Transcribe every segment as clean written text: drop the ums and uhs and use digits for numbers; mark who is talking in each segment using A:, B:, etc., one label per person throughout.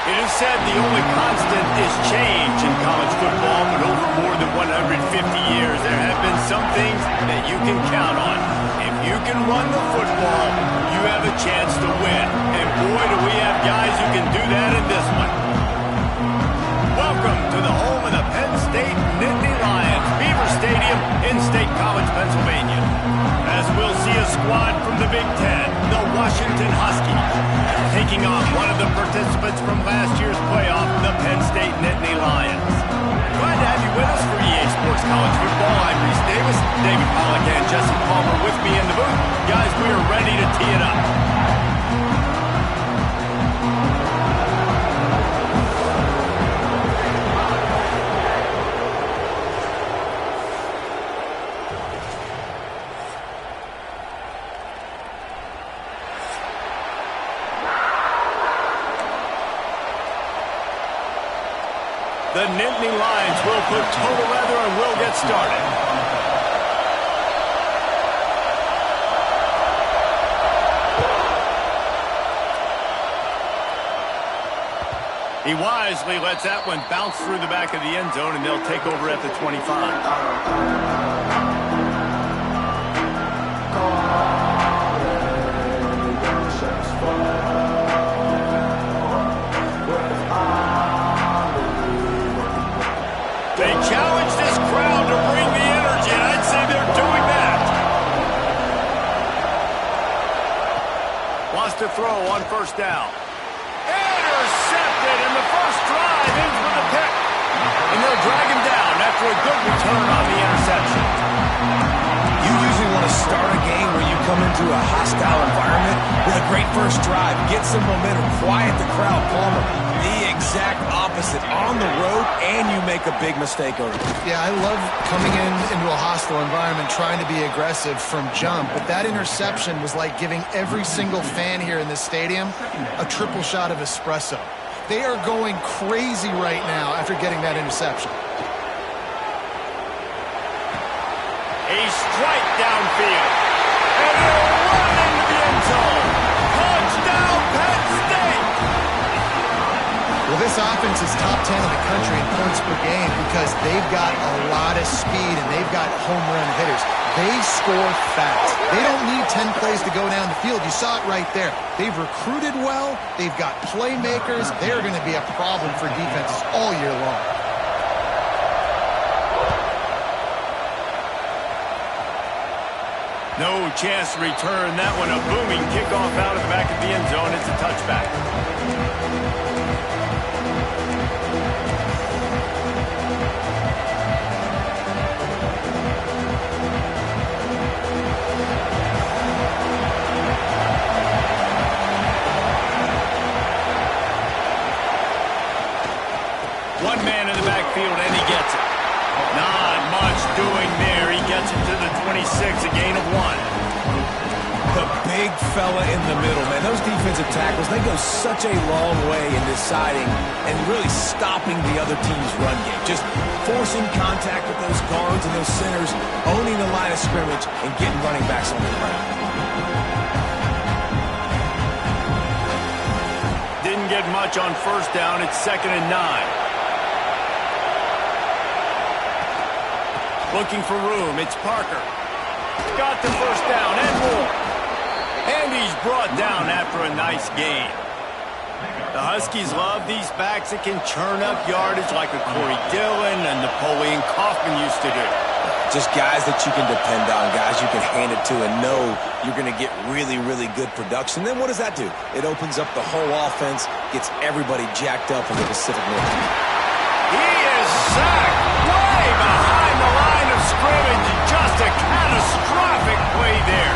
A: It is said the only constant is change in college football, but over more than 150 years, there have been some things that you can count on. If you can run the football, you have a chance to win. And boy, do we have guys who can do that in this one. Welcome to the home of the Penn State Nittany Lions, Beaver Stadium in State College, Pennsylvania. As we'll see a squad from the Big Ten, the Washington Huskies, taking on one of the participants from last year's playoff, the Penn State Nittany Lions. Glad to have you with us for EA Sports College Football. I'm Reese Davis, David Pollack and Jesse Palmer with me in the booth. Guys, we are ready to tee it up. The Nittany Lions will put total leather and will get started. He wisely lets that one bounce through the back of the end zone, and they'll take over at the 25. They challenge this crowd to bring the energy, and I'd say they're doing that. Wants to throw on first down. Intercepted, and the first drive ends with a pick. And they'll drag him down after a good return on the interception.
B: You usually want to start a game where you come into a hostile environment with a great first drive, get some momentum, quiet the crowd. Palmer, the exact opposite. On the road, and you make a big mistake over it.
C: Yeah, I love coming into a hostile environment, trying to be aggressive from jump, but that interception was like giving every single fan here in this stadium a triple shot of espresso. They are going crazy right now after getting that interception.
A: A strike downfield. And they'll run into the end zone. Touchdown, Penn State!
C: Well, this offense is top 10 in the country in points per game because they've got a lot of speed and they've got home run hitters. They score fast. They don't need 10 plays to go down the field. You saw it right there. They've recruited well. They've got playmakers. They're going to be a problem for defenses all year long.
A: No chance to return that one. A booming kickoff out of the back of the end zone. It's a touchback. One man in the backfield, and he gets it. Not much doing there. He gets it to the 26, a gain of 1.
B: The big fella in the middle, man. Those defensive tackles, they go such a long way in deciding and really stopping the other team's run game. Just forcing contact with those guards and those centers, owning the line of scrimmage, and getting running backs on the ground.
A: Didn't get much on first down. It's 2nd and 9. Looking for room. It's Parker. Got the first down and more. And he's brought down after a nice gain. The Huskies love these backs that can churn up yardage like a Corey Dillon and Napoleon Kaufman used to do.
B: Just guys that you can depend on, guys you can hand it to and know you're going to get really, really good production. Then what does that do? It opens up the whole offense, gets everybody jacked up in the Pacific Northwest.
A: He is sacked way behind the line of scrimmage. Just a catastrophic play there.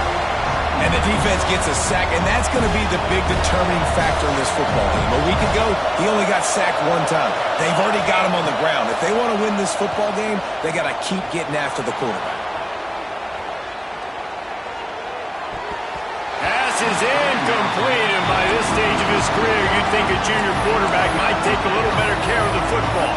B: And the defense gets a sack, and that's going to be the big determining factor in this football game. A week ago, he only got sacked one time. They've already got him on the ground. If they want to win this football game, they got to keep getting after the quarterback.
A: Pass is incomplete, and by this stage of his career, you'd think a junior quarterback might take a little better care of the football.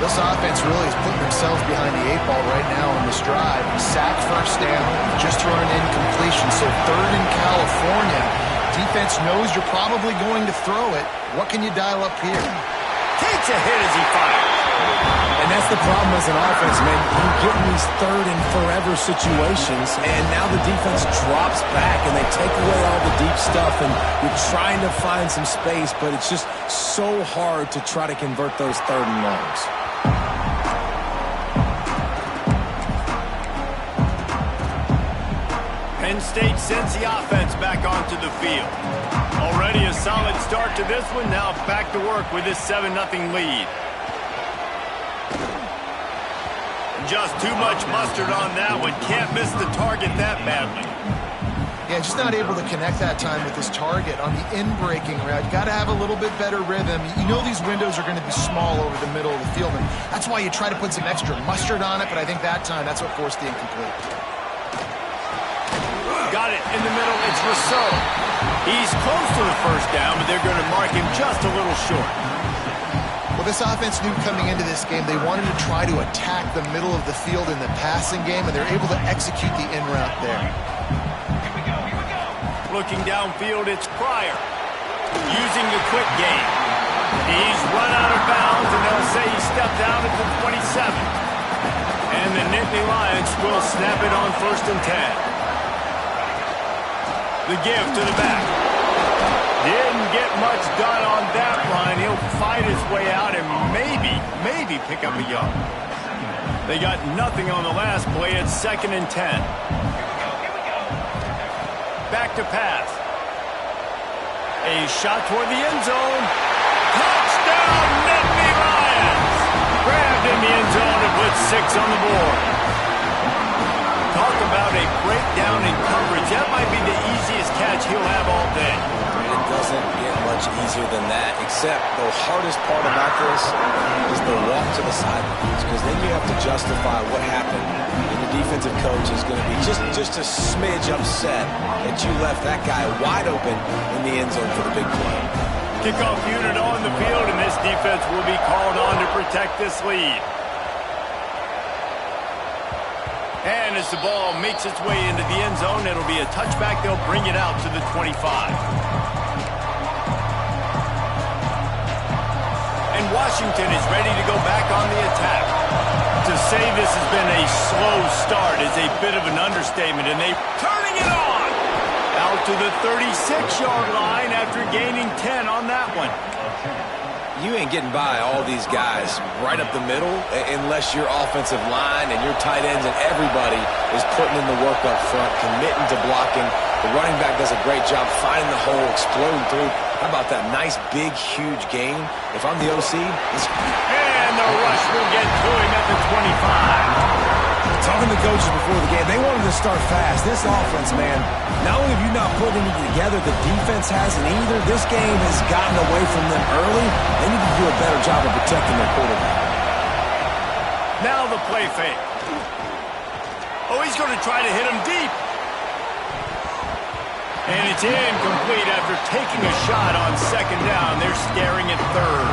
C: This offense really is putting themselves behind the 8 ball right now on this drive. Sack first down, just thrown an incompletion. So 3rd in California. defense knows you're probably going to throw it. What can you dial up here?
A: Takes a hit as he fires.
B: And that's the problem as an offense, man. You get in these third and forever situations, and now the defense drops back, and they take away all the deep stuff, and you're trying to find some space, but it's just so hard to try to convert those third and longs.
A: Penn State sends the offense back onto the field. Already a solid start to this one. Now back to work with this 7-0 lead. Just too much mustard on that one. Can't miss the target that badly.
C: Yeah, just not able to connect that time with his target on the in-breaking route. Got to have a little bit better rhythm. You know these windows are going to be small over the middle of the field, and that's why you try to put some extra mustard on it, but I think that time that's what forced the incomplete.
A: Got it in the middle. It's Rousseau. He's close to the first down, but they're going to mark him just a little short.
C: Well, this offense knew coming into this game they wanted to try to attack the middle of the field in the passing game, and they're able to execute the in route there.
A: Looking downfield, it's Pryor. Using the quick game. He's run out of bounds, and they'll say he stepped out at the 27. And the Nittany Lions will snap it on 1st and 10. The give to the back. Didn't get much done on that line. He'll fight his way out and maybe pick up a yard. They got nothing on the last play. It's 2nd and 10. Back to pass. A shot toward the end zone. Touchdown, Nittany Lions! Grabbed in the end zone and put 6 on the board. Talk about a breakdown in coverage. That might be the easiest catch he'll have all day.
B: It doesn't get much easier than that, except the hardest part about this is the walk to the sidelines, because then you have to justify what happened, and the defensive coach is going to be just a smidge upset that you left that guy wide open in the end zone for the big play.
A: Kickoff unit on the field, and this defense will be called on to protect this lead. And as the ball makes its way into the end zone, it'll be a touchback. They'll bring it out to the 25. And Washington is ready to go back on the attack. To say this has been a slow start is a bit of an understatement, and they're turning it on! Out to the 36-yard line after gaining 10 on that one.
B: You ain't getting by all these guys right up the middle unless your offensive line and your tight ends and everybody is putting in the work up front, committing to blocking. The running back does a great job finding the hole, exploding through. How about that nice, big, huge gain? If I'm the OC,
A: and the rush will get to him at the 25.
B: Talking to coaches before the game, they wanted to start fast. This offense, man, not only have you not put anything together, the defense hasn't either. This game has gotten away from them early. They need to do a better job of protecting their quarterback.
A: Now the play fake. Oh, he's going to try to hit him deep. And it's incomplete after taking a shot on 2nd down. They're staring at 3rd.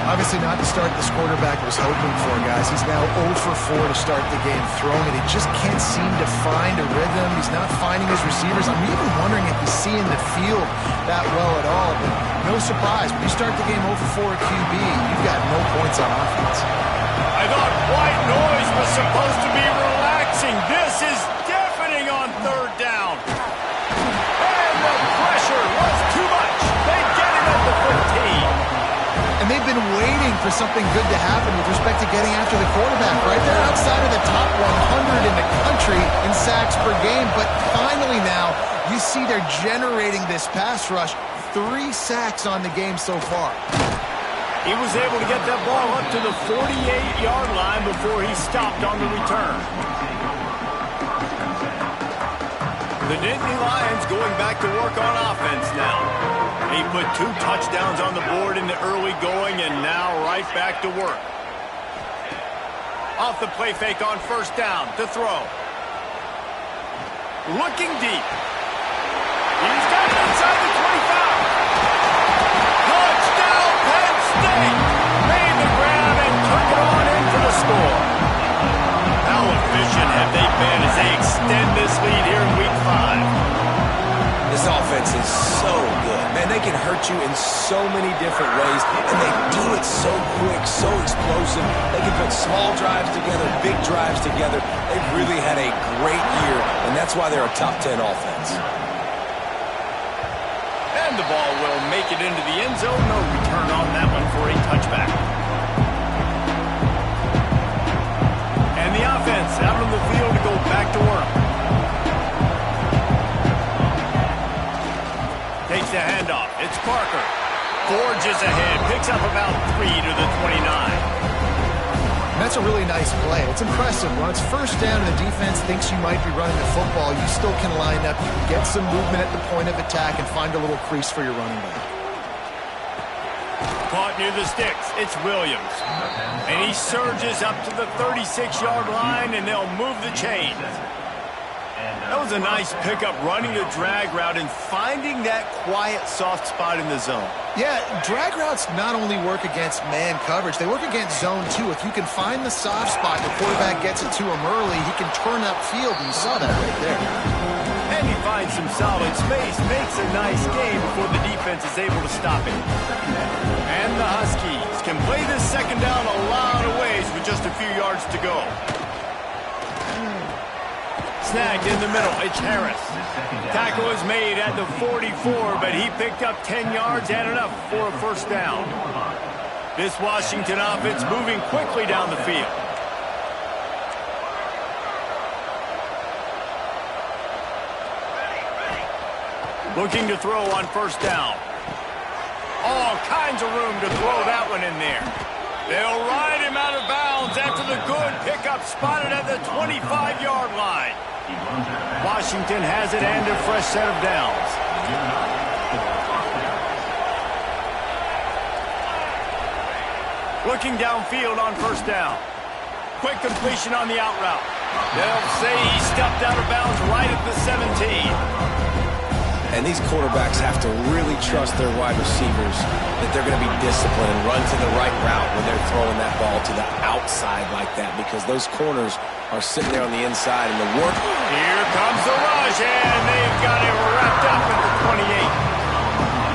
C: Obviously not the start this quarterback was hoping for, guys. He's now 0 for 4 to start the game throwing it. He just can't seem to find a rhythm. He's not finding his receivers. I'm even wondering if he's seeing the field that well at all. But no surprise, when you start the game 0 for 4 at QB, you've got no points on offense.
A: I thought white noise was supposed to be relaxing. This is deafening on 3rd down. And the pressure was too much. They get him at the 15.
C: And they've been waiting for something good to happen with respect to getting after the quarterback, right? They're outside of the top 100 in the country in sacks per game, but finally now you see they're generating this pass rush. 3 sacks on the game so far.
A: He was able to get that ball up to the 48-yard line before he stopped on the return. The Nittany Lions going back to work on offense now. He put 2 touchdowns on the board in the early going and now right back to work. Off the play fake on 1st down to throw. Looking deep. He's got it inside the 25. Touchdown, Penn State! Made the grab and took it on in for the score. How efficient have they been as they extend this lead here in Week 5?
B: This offense is hurt you in so many different ways, and they do it so quick, so explosive. They can put small drives together, big drives together. They've really had a great year, and that's why they're a top 10 offense.
A: And the ball will make it into the end zone. No return on that one for a touchback. And the offense out on the field to go back to work. Takes the handoff. It's Parker. Forges ahead. Picks up about 3 to the 29.
C: That's a really nice play. It's impressive. When it's first down and the defense thinks you might be running the football, you still can line up, you can get some movement at the point of attack and find a little crease for your running back.
A: Caught near the sticks. It's Williams. And he surges up to the 36-yard line, and they'll move the chains. That was a nice pickup, running the drag route and finding that quiet, soft spot in the zone.
C: Yeah, drag routes not only work against man coverage, they work against zone too. If you can find the soft spot, the quarterback gets it to him early, he can turn upfield, and you saw that right there.
A: And he finds some solid space, makes a nice game before the defense is able to stop it. And the Huskies can play this second down a lot of ways with just a few yards to go. Snagged in the middle, it's Harris. Tackle is made at the 44, but he picked up 10 yards and enough for a first down. This Washington offense moving quickly down the field. Looking to throw on first down. All kinds of room to throw that one in there. They'll ride him out of bounds after the good pickup spotted at the 25-yard line. Washington has it and a fresh set of downs. Looking downfield on first down. Quick completion on the out route. They'll say he stepped out of bounds right at the 17.
B: And these quarterbacks have to really trust their wide receivers that they're going to be disciplined and run to the right route when they're throwing that ball to the outside like that, because those corners are sitting there on the inside and the work.
A: Here comes the rush, and they've got it wrapped up at the 28.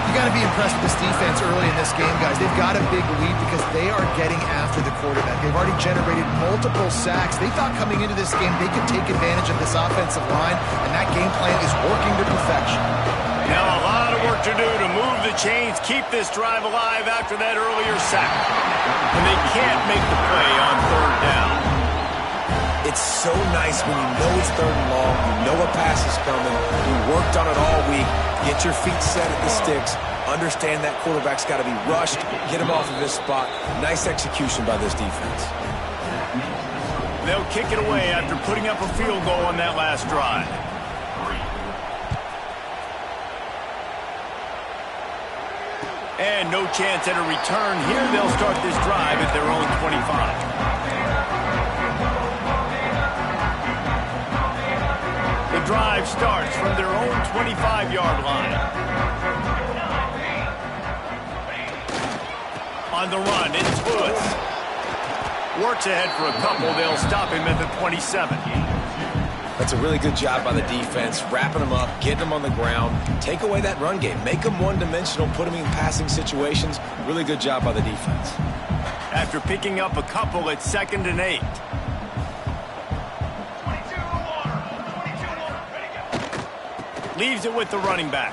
C: You got to be impressed with this defense early in this game, guys. They've got a big lead because they are getting after the quarterback. They've already generated multiple sacks. They thought coming into this game they could take advantage of this offensive line, and that game plan is working to perfection.
A: Now a lot of work to do to move the chains, keep this drive alive after that earlier sack. And they can't make the play on third down.
B: It's so nice when you know it's third and long, you know a pass is coming, you worked on it all week, get your feet set at the sticks, understand that quarterback's got to be rushed, get him off of this spot. Nice execution by this defense.
A: They'll kick it away after putting up a field goal on that last drive. And no chance at a return here. They'll start this drive at their own 25. The drive starts from their own 25-yard line. On the run, it's Lewis. Works ahead for a couple. They'll stop him at the 27.
B: That's a really good job by the defense, wrapping them up, getting them on the ground, take away that run game, make them one-dimensional, put them in passing situations. Really good job by the defense.
A: After picking up a couple, it's 2nd and 8. Leaves it with the running back.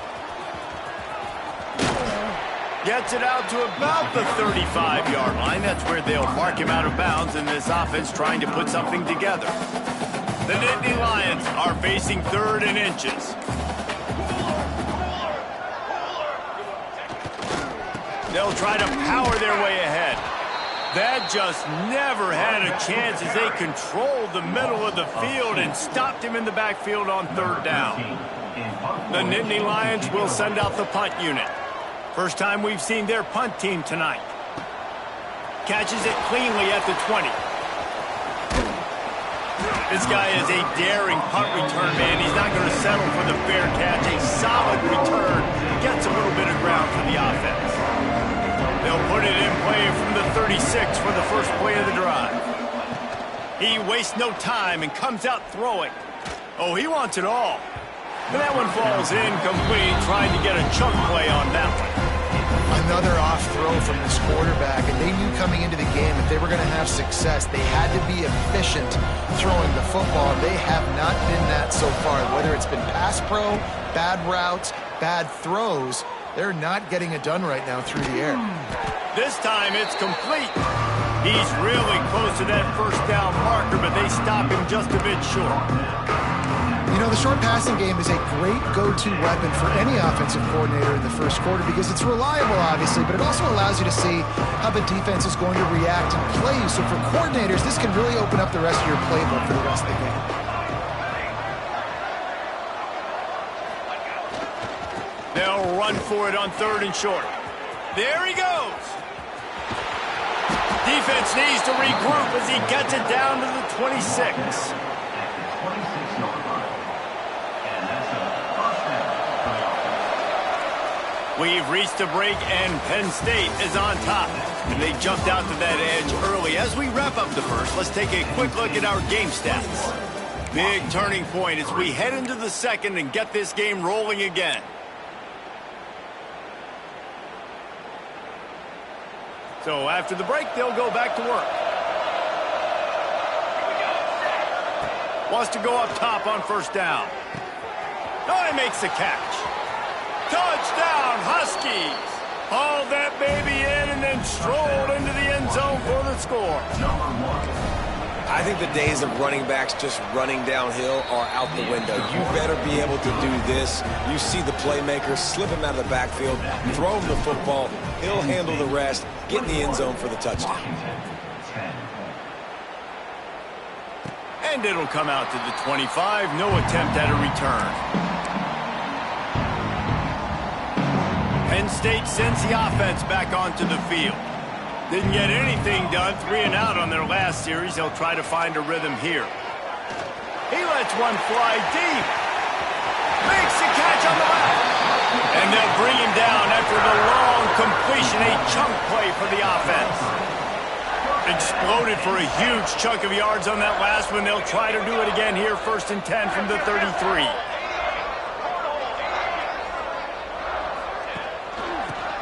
A: Gets it out to about the 35-yard line. That's where they'll mark him out of bounds in this offense trying to put something together. The Nittany Lions are facing 3rd and inches. They'll try to power their way ahead. That just never had a chance as they controlled the middle of the field and stopped him in the backfield on 3rd down. The Nittany Lions will send out the punt unit. First time we've seen their punt team tonight. Catches it cleanly at the 20. This guy is a daring punt return man. He's not going to settle for the fair catch. A solid return. Gets a little bit of ground for the offense. They'll put it in play from the 36 for the first play of the drive. He wastes no time and comes out throwing. Oh, he wants it all. But that one falls incomplete, trying to get a chunk play on that one.
C: another off throw from this quarterback, and they knew coming into the game if they were going to have success, they had to be efficient throwing the football. They have not been that so far. Whether it's been pass pro, bad routes, bad throws, they're not getting it done right now through the air.
A: This time it's complete. He's really close to that first down marker, but they stop him just a bit short.
C: You know, the short passing game is a great go-to weapon for any offensive coordinator in the first quarter because it's reliable, obviously, but it also allows you to see how the defense is going to react and play you. So for coordinators, this can really open up the rest of your playbook for the rest of the game.
A: They'll run for it on 3rd and short. There he goes. Defense needs to regroup as he gets it down to the 26. We've reached a break, and Penn State is on top. And they jumped out to that edge early. As we wrap up the first, let's take a quick look at our game stats. Big turning point as we head into the second and get this game rolling again. So after the break, they'll go back to work. Wants to go up top on 1st down. Oh, he makes the catch. Touchdown, Huskies! Hauled that baby in and then strolled into the end zone for the score.
B: I think the days of running backs just running downhill are out the window. You better be able to do this. You see the playmaker, slip him out of the backfield, throw him the football, he'll handle the rest, get in the end zone for the touchdown.
A: And it'll come out to the 25. No attempt at a return. Penn State sends the offense back onto the field. Didn't get anything done, 3 and out on their last series. They'll try to find a rhythm here. He lets one fly deep. Makes the catch on the left. And they'll bring him down after the long completion, a chunk play for the offense. Exploded for a huge chunk of yards on that last one. They'll try to do it again here, 1st and 10 from the 33.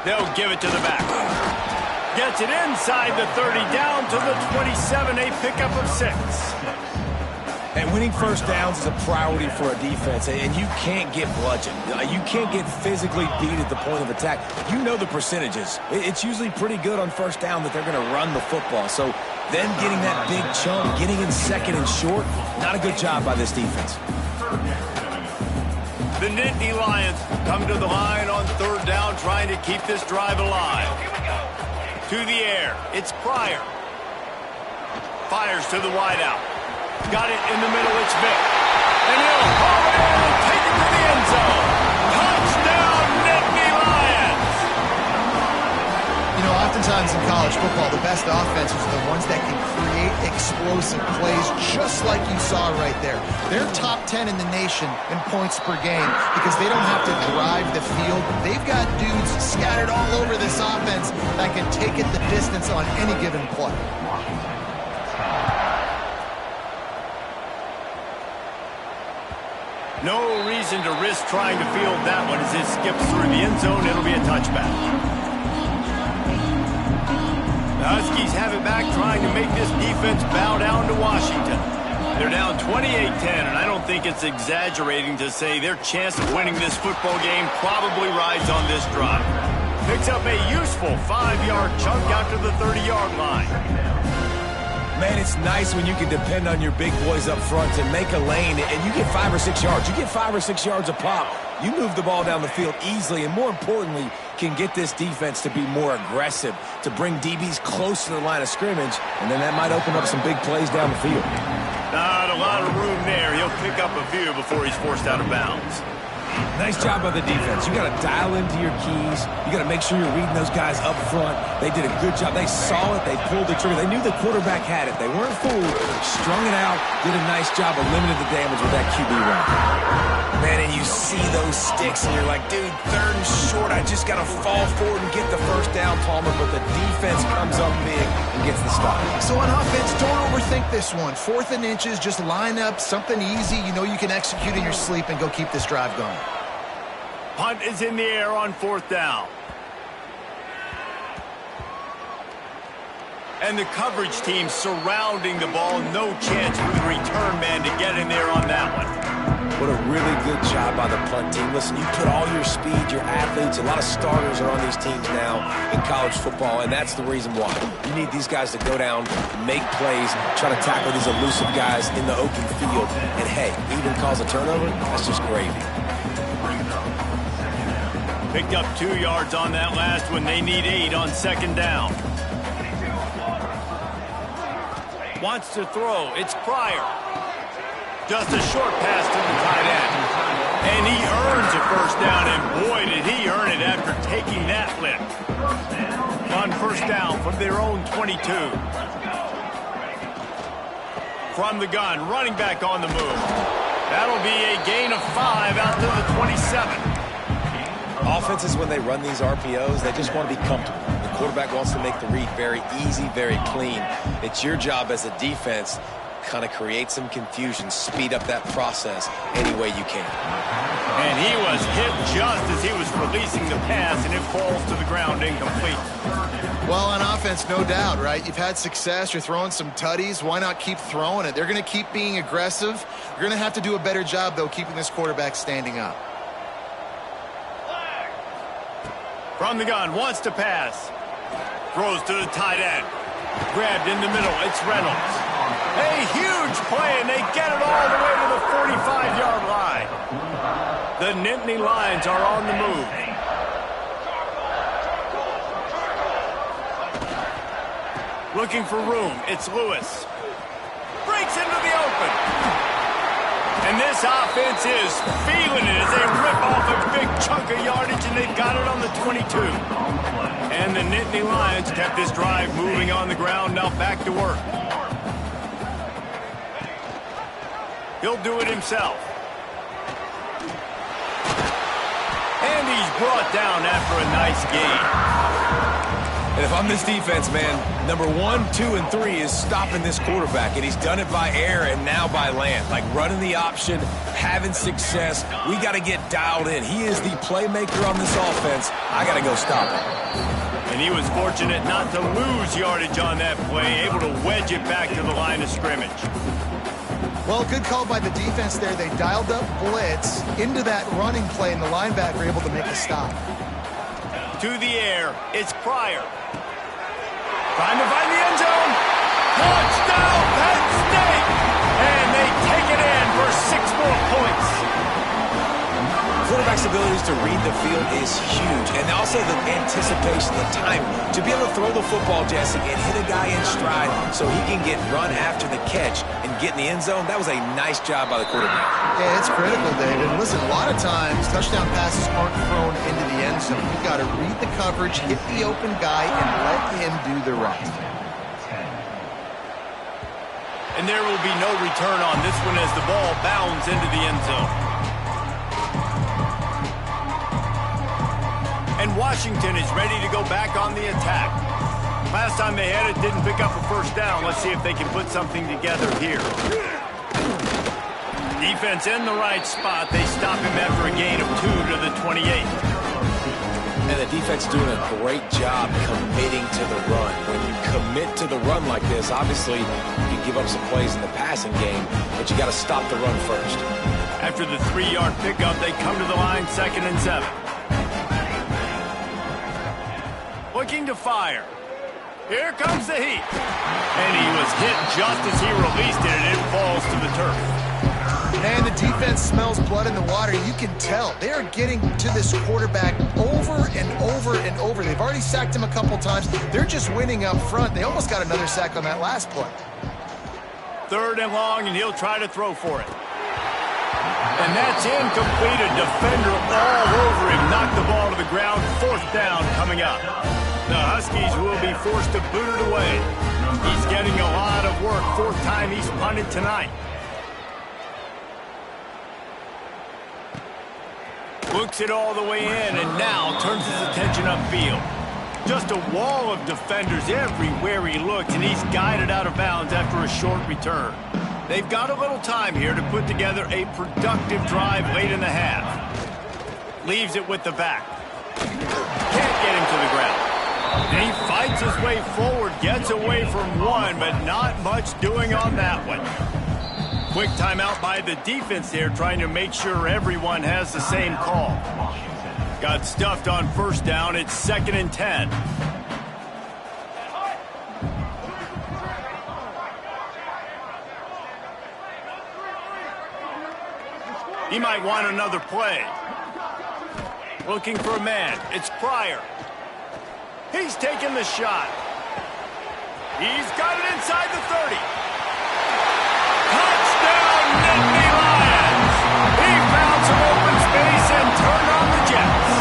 A: They'll give it to the back. Gets it inside the 30, down to the 27, a pickup of 6.
B: And winning 1st downs is a priority for a defense, and you can't get bludgeoned. You can't get physically beat at the point of attack. You know the percentages. It's usually pretty good on 1st down that they're going to run the football. So then getting that big chunk, getting in 2nd and short, not a good job by this defense.
A: The Nittany Lions come to the line on 3rd down, trying to keep this drive alive. To the air, it's Pryor. Fires to the wideout. Got it in the middle, it's Vick. And he'll haul it in and take it to the end zone. Touchdown, Nittany Lions!
C: You know, oftentimes in college football, the best offenses are the ones that can create explosive plays, just like you saw right there. They're top 10 in the nation in points per game because they don't have to drive the field. They've got dudes scattered all over this offense that can take it the distance on any given play.
A: No reason to risk trying to field that one as it skips through the end zone. It'll be a touchback. The Huskies have it back, trying to make this defense bow down to Washington. They're down 28-10, and I don't think it's exaggerating to say their chance of winning this football game probably rides on this drive. Picks up a useful 5-yard chunk out to the 30-yard line.
B: Man, it's nice when you can depend on your big boys up front to make a lane, and you get 5 or 6 yards. You get 5 or 6 yards a pop. You move the ball down the field easily, and more importantly, can get this defense to be more aggressive, to bring DBs close to the line of scrimmage, and then that might open up some big plays down the field.
A: Not a lot of room there. He'll pick up a few before he's forced out of bounds.
B: Nice job by the defense. You got to dial into your keys. You got to make sure you're reading those guys up front. They did a good job. They saw it. They pulled the trigger. They knew the quarterback had it. They weren't fooled. Strung it out. Did a nice job of limiting the damage with that QB run. Man, and you see those sticks, and you're like, dude, 3rd and short. I just got to fall forward and get the 1st down, Palmer. But the defense comes up big and gets the stop.
C: So on offense, don't overthink this one. 4th and inches, just line up something easy. You know you can execute in your sleep and go keep this drive going.
A: Punt is in the air on 4th down. And the coverage team surrounding the ball. No chance for the return man to get in there on that one.
B: What a really good job by the punt team. Listen, you put all your speed, your athletes, a lot of starters are on these teams now in college football, and that's the reason why. You need these guys to go down, make plays, try to tackle these elusive guys in the open field. And, hey, even cause a turnover, that's just gravy.
A: Picked up 2 yards on that last one. They need 8 on second down. Wants to throw. It's Pryor. Just a short pass to the tight end. And he earns a first down, and boy, did he earn it after taking that lift. On first down from their own 22. From the gun, running back on the move. That'll be a gain of 5 out to the 27.
B: Offenses, when they run these RPOs, they just want to be comfortable. The quarterback wants to make the read very easy, very clean. It's your job as a defense kind of create some confusion, speed up that process any way you can.
A: And he was hit just as he was releasing the pass, and it falls to the ground incomplete.
C: Well, on offense, no doubt, right? You've had success. You're throwing some tutties. Why not keep throwing it? They're going to keep being aggressive. You're going to have to do a better job, though, keeping this quarterback standing up.
A: From the gun, wants to pass. Throws to the tight end. Grabbed in the middle. It's Reynolds. A huge play, and they get it all the way to the 45-yard line. The Nittany Lions are on the move. Looking for room. It's Lewis. Breaks into the open. And this offense is feeling it as they rip off a big chunk of yardage, and they've got it on the 22. And the Nittany Lions kept this drive moving on the ground. Now back to work. He'll do it himself. And he's brought down after a nice gain.
B: And if I'm this defense, man, number 1, 2, and 3 is stopping this quarterback, and he's done it by air and now by land. Like running the option, having success. We got to get dialed in. He is the playmaker on this offense. I got to go stop him.
A: And he was fortunate not to lose yardage on that play, able to wedge it back to the line of scrimmage.
C: Well, good call by the defense there. They dialed up blitz into that running play, and the linebacker able to make a stop.
A: To the air, it's Pryor. Trying to find the end zone. Touchdown, Penn State! And they take it in for 6 more points.
B: Quarterback's abilities to read the field is huge. And also the anticipation, the time to be able to throw the football, Jesse, and hit a guy in stride so he can get run after the catch and get in the end zone. That was a nice job by the quarterback.
C: Yeah, it's critical, David. And listen, a lot of times touchdown passes aren't thrown into the end zone. You've got to read the coverage, hit the open guy, and let him do the rest.
A: And there will be no return on this one as the ball bounds into the end zone. And Washington is ready to go back on the attack. Last time they had it, didn't pick up a first down. Let's see if they can put something together here. Defense in the right spot. They stop him after a gain of 2 to the 28.
B: And the defense doing a great job committing to the run. When you commit to the run like this, obviously you can give up some plays in the passing game, but you got to stop the run first.
A: After the 3-yard pickup, they come to the line, 2nd and 7. Looking to fire. Here comes the heat. And he was hit just as he released it, and it falls to the turf.
C: And the defense smells blood in the water. You can tell. They are getting to this quarterback over and over and over. They've already sacked him a couple times. They're just winning up front. They almost got another sack on that last play.
A: 3rd and long, and he'll try to throw for it. And that's incomplete. A defender all over him. Knocked the ball to the ground. 4th down coming up. The Huskies will be forced to boot it away. He's getting a lot of work. 4th time he's punted tonight. Looks it all the way in, and now turns his attention upfield. Just a wall of defenders everywhere he looks, and he's guided out of bounds after a short return. They've got a little time here to put together a productive drive late in the half. Leaves it with the back. Can't get him to the ground. And he fights Finds his way forward, gets away from one, but not much doing on that one. Quick timeout by the defense there, trying to make sure everyone has the same call. Got stuffed on first down. It's 2nd and 10. He might want another play. Looking for a man. It's Pryor. He's taking the shot. He's got it inside the 30. Touchdown, Nittany Lions! He found some open space and turned on the Jets.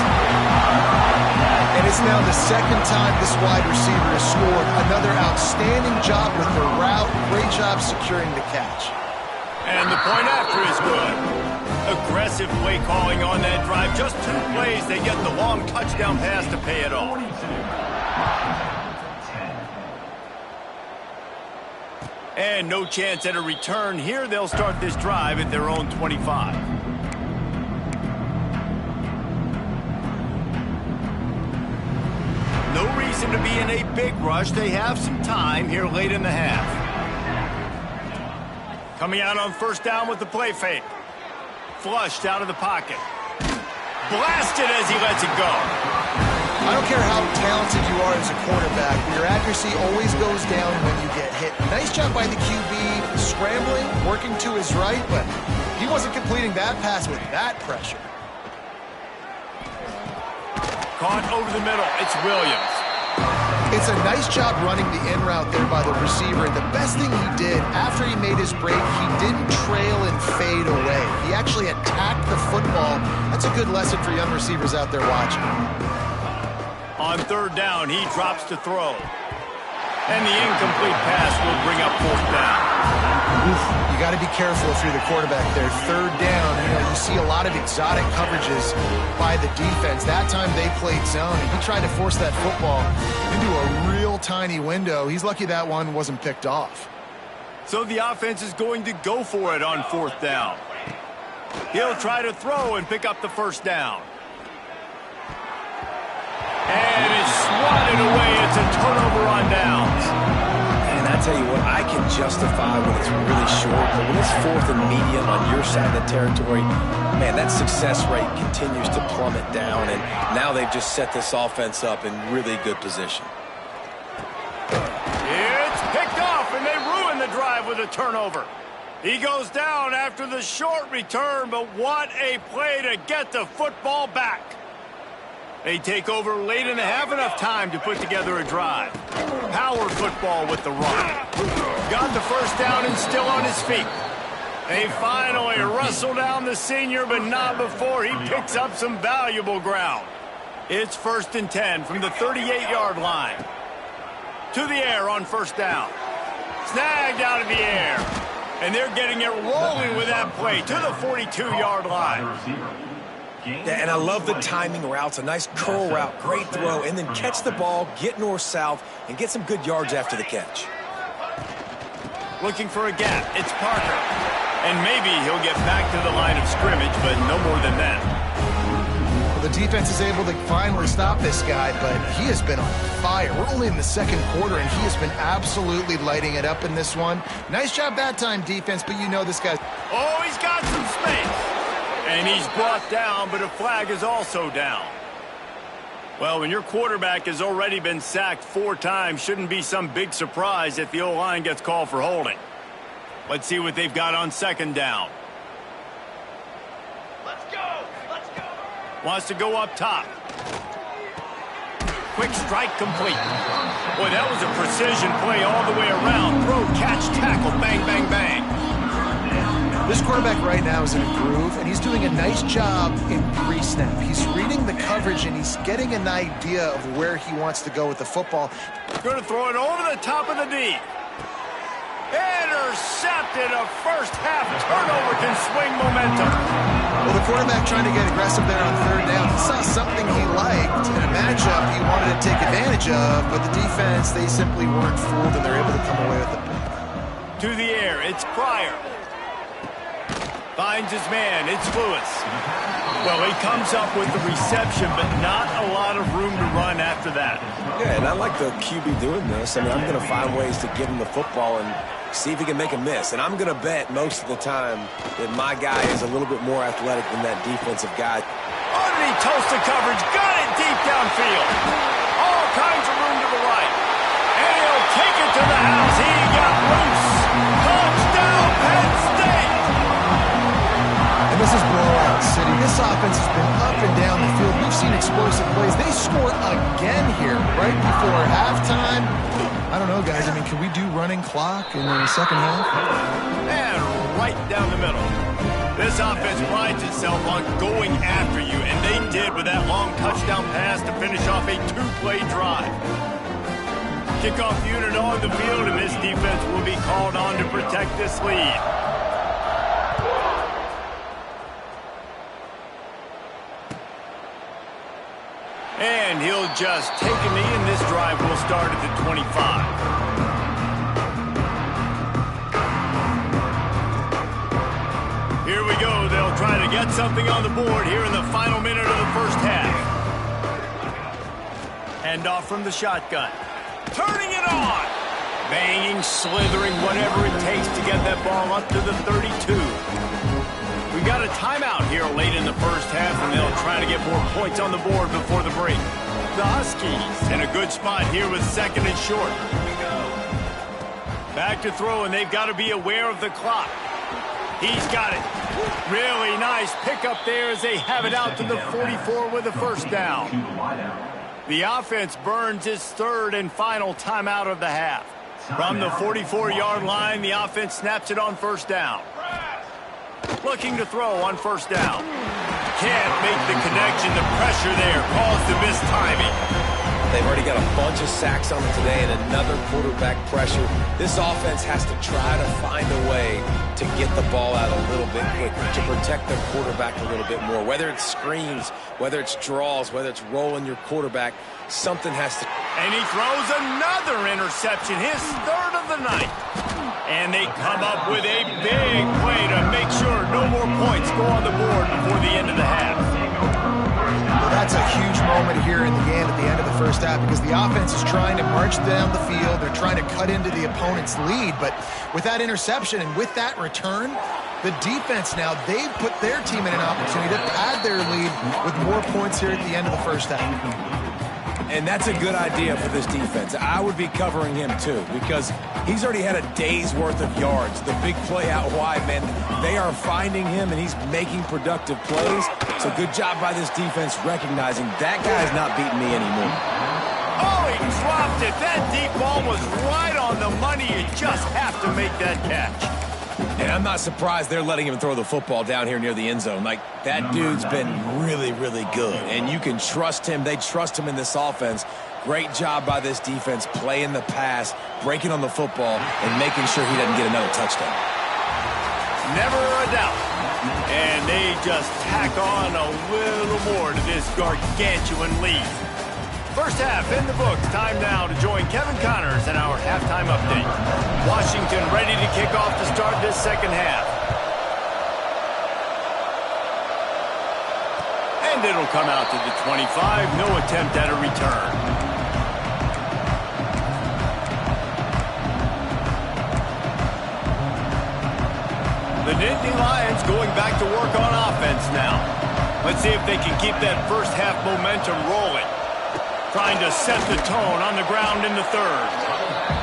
C: And it's now the second time this wide receiver has scored. Another outstanding job with the route. Great job securing the catch.
A: And the point after is good. Aggressive play calling on that drive. Just 2 plays, they get the long touchdown pass to pay it off. And no chance at a return here. They'll start this drive at their own 25. No reason to be in a big rush. They have some time here late in the half. Coming out on first down with the play fake. Flushed out of the pocket. Blasted as he lets it go.
C: I don't care how talented you are as a quarterback, your accuracy always goes down when you get hit. Nice job by the QB, scrambling, working to his right, but he wasn't completing that pass with that pressure.
A: Caught over the middle. It's Williams.
C: It's a nice job running the in route there by the receiver. And the best thing he did after he made his break, he didn't trail and fade away. He actually attacked the football. That's a good lesson for young receivers out there watching.
A: On third down, he drops to throw. And the incomplete pass will bring up fourth down.
C: You got to be careful if you're the quarterback there. Third down, you see a lot of exotic coverages by the defense. That time they played zone, and he tried to force that football into a real tiny window. He's lucky that one wasn't picked off.
A: So the offense is going to go for it on fourth down. He'll try to throw and pick up the first down. And it's swatted away. It's a turnover on downs.
B: And I tell you what, I can justify when it's really short, but when it's 4th and medium on your side of the territory, man, that success rate continues to plummet down, and now they've just set this offense up in really good position.
A: It's picked off, and they ruin the drive with a turnover. He goes down after the short return, but what a play to get the football back. They take over late in the half, enough time to put together a drive. Power football with the run. Got the first down and still on his feet. They finally wrestle down the senior, but not before he picks up some valuable ground. It's 1st and 10 from the 38-yard line. To the air on first down. Snagged out of the air. And they're getting it rolling with that play to the 42-yard line.
B: Yeah, and I love the timing routes, a nice curl route, great throw, and then catch the ball, get north-south, and get some good yards after the catch.
A: Looking for a gap. It's Parker. And maybe he'll get back to the line of scrimmage, but no more than that.
C: Well, the defense is able to finally stop this guy, but he has been on fire. We're only in the second quarter, and he has been absolutely lighting it up in this one. Nice job that time, defense, but you know this guy.
A: Oh, he's got some space. And he's brought down, but a flag is also down. Well, when your quarterback has already been sacked 4 times, shouldn't be some big surprise if the O-line gets called for holding. Let's see what they've got on second down. Let's go! Let's go! Wants to go up top. Quick strike complete. Boy, that was a precision play all the way around. Throw, catch, tackle, bang, bang, bang.
C: This quarterback right now is in a groove, and he's doing a nice job in pre-snap. He's reading the coverage, and he's getting an idea of where he wants to go with the football.
A: Going to throw it over the top of the knee. Intercepted. A first-half turnover can swing momentum.
C: Well, the quarterback trying to get aggressive there on third down. He saw something he liked in a matchup he wanted to take advantage of, but the defense, they simply weren't fooled, and they're able to come away with it.
A: To the air, it's Pryor. Finds his man, it's Lewis. Well, he comes up with the reception, but not a lot of room to run after that.
B: Yeah, and I like the QB doing this. I mean, I'm going to find ways to give him the football and see if he can make a miss. And I'm going to bet most of the time that my guy is a little bit more athletic than that defensive guy.
A: Underneath toasted coverage, got it deep downfield. All kinds of room to the right. And he'll take it to the house. He got loose. Touchdown, Penn State.
C: And this is blowout city. This offense has been up and down the field. We've seen explosive plays. They score again here right before halftime. I don't know, guys. I mean, can we do running clock in the second half?
A: And right down the middle. This offense prides itself on going after you, and they did with that long touchdown pass to finish off a two-play drive. Kickoff unit on the field, and this defense will be called on to protect this lead. And he'll just take a knee, and this drive will start at the 25. Here we go. They'll try to get something on the board here in the final minute of the first half. Hand off from the shotgun. Turning it on. Banging, slithering, whatever it takes to get that ball up to the 32. We've got a timeout here late in the first half, and they'll try to get more points on the board before the break. The Huskies in a good spot here with second and short. Back to throw, and they've got to be aware of the clock. He's got it. Really nice pickup there as they have it out to the 44 with a first down. The offense burns its third and final timeout of the half. From the 44-yard line, the offense snaps it on first down. Looking to throw on first down. Can't make the connection. The pressure there caused the missed timing.
B: They've already got a bunch of sacks on them today and another quarterback pressure. This offense has to try to find a way to get the ball out a little bit quicker, to protect their quarterback a little bit more. Whether it's screens, whether it's draws, whether it's rolling your quarterback, something has to...
A: And he throws another interception, his third of the night. And they come up with a big play to make sure no more points go on the board before the end of the half.
C: Well, that's a huge moment here in the game at the end of the first half because the offense is trying to march down the field. They're trying to cut into the opponent's lead. But with that interception and with that return, the defense now, they've put their team in an opportunity to pad their lead with more points here at the end of the first half.
B: And that's a good idea for this defense. I would be covering him too because he's already had a day's worth of yards. The big play out wide, man, they are finding him and he's making productive plays. So good job by this defense recognizing that guy's not beating me anymore.
A: Oh, he dropped it. That deep ball was right on the money. You just have to make that catch.
B: And I'm not surprised they're letting him throw the football down here near the end zone. Like, that dude's been really, really good. And you can trust him. They trust him in this offense. Great job by this defense playing the pass, breaking on the football, and making sure he doesn't get another touchdown.
A: Never a doubt. And they just tack on a little more to this gargantuan lead. First half in the books. Time now to join Kevin Connors in our halftime update. Washington ready to kick off to start this second half. And it'll come out to the 25. No attempt at a return. The Nittany Lions going back to work on offense now. Let's see if they can keep that first half momentum rolling. Trying to set the tone on the ground in the third.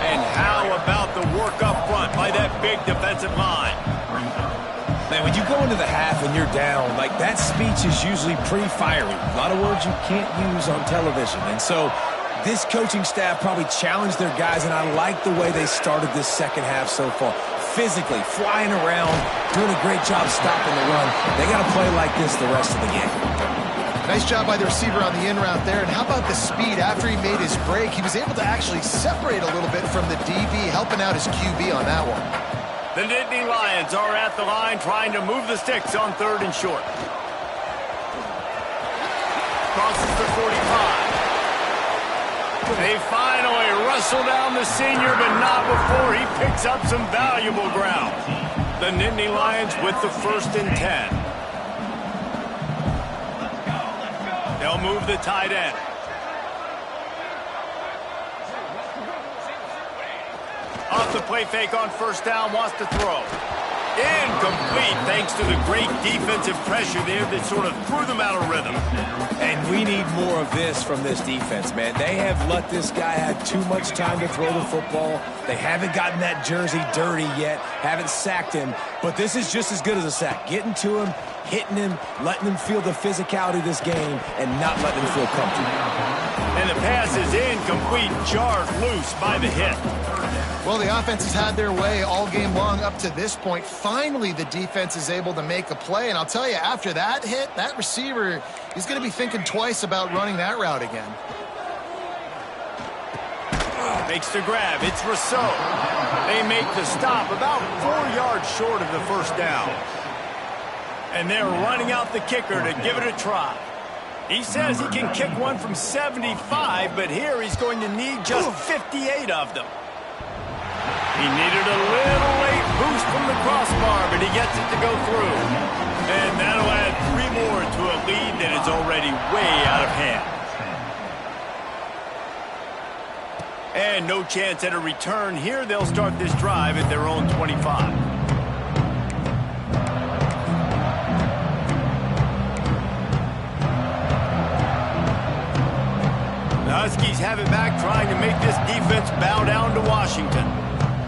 A: And how about the work up front by that big defensive line?
B: Man, when you go into the half and you're down, like, that speech is usually pretty fiery. A lot of words you can't use on television. And so this coaching staff probably challenged their guys, and I like the way they started this second half so far. Physically, flying around, doing a great job stopping the run. They got to play like this the rest of the game.
C: Nice job by the receiver on the in route there. And how about the speed after he made his break? He was able to actually separate a little bit from the DB, helping out his QB on that one.
A: The Nittany Lions are at the line trying to move the sticks on third and short. Crosses the 45. They finally wrestle down the senior, but not before he picks up some valuable ground. The Nittany Lions with the 1st and 10. They'll move the tight end. Off the play fake on first down, wants to throw. Incomplete, thanks to the great defensive pressure there that sort of threw them out of rhythm.
B: And we need more of this from this defense, man. They have let this guy have too much time to throw the football. They haven't gotten that jersey dirty yet, haven't sacked him, but this is just as good as a sack. Getting to him, hitting him, letting him feel the physicality of this game, and not letting him feel comfortable.
A: And the pass is incomplete, jarred loose by the hit.
C: Well, the offense has had their way all game long up to this point. Finally, the defense is able to make a play. And I'll tell you, after that hit, that receiver, he's going to be thinking twice about running that route again.
A: Makes the grab. It's Rousseau. They make the stop about 4 yards short of the first down. And they're running out the kicker to give it a try. He says he can kick one from 75, but here he's going to need just 58 of them. He needed a little late boost from the crossbar, but he gets it to go through. And that'll add 3 more to a lead that is already way out of hand. And no chance at a return here. They'll start this drive at their own 25. The Huskies have it back, trying to make this defense bow down to Washington.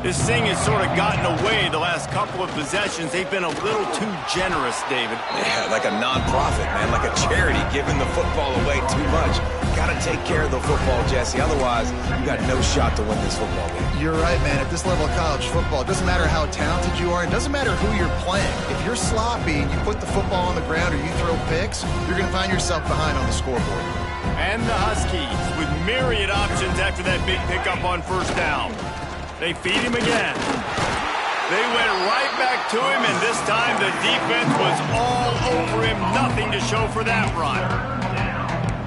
A: This thing has sort of gotten away the last couple of possessions. They've been a little too generous, David.
B: Yeah, like a non-profit, man, like a charity, giving the football away too much. Got to take care of the football, Jesse. Otherwise, you got no shot to win this football game.
C: You're right, man. At this level of college football, it doesn't matter how talented you are. It doesn't matter who you're playing. If you're sloppy and you put the football on the ground or you throw picks, you're going to find yourself behind on the scoreboard.
A: And the Huskies with myriad options after that big pickup on first down. They feed him again. They went right back to him, and this time the defense was all over him. Nothing to show for that run.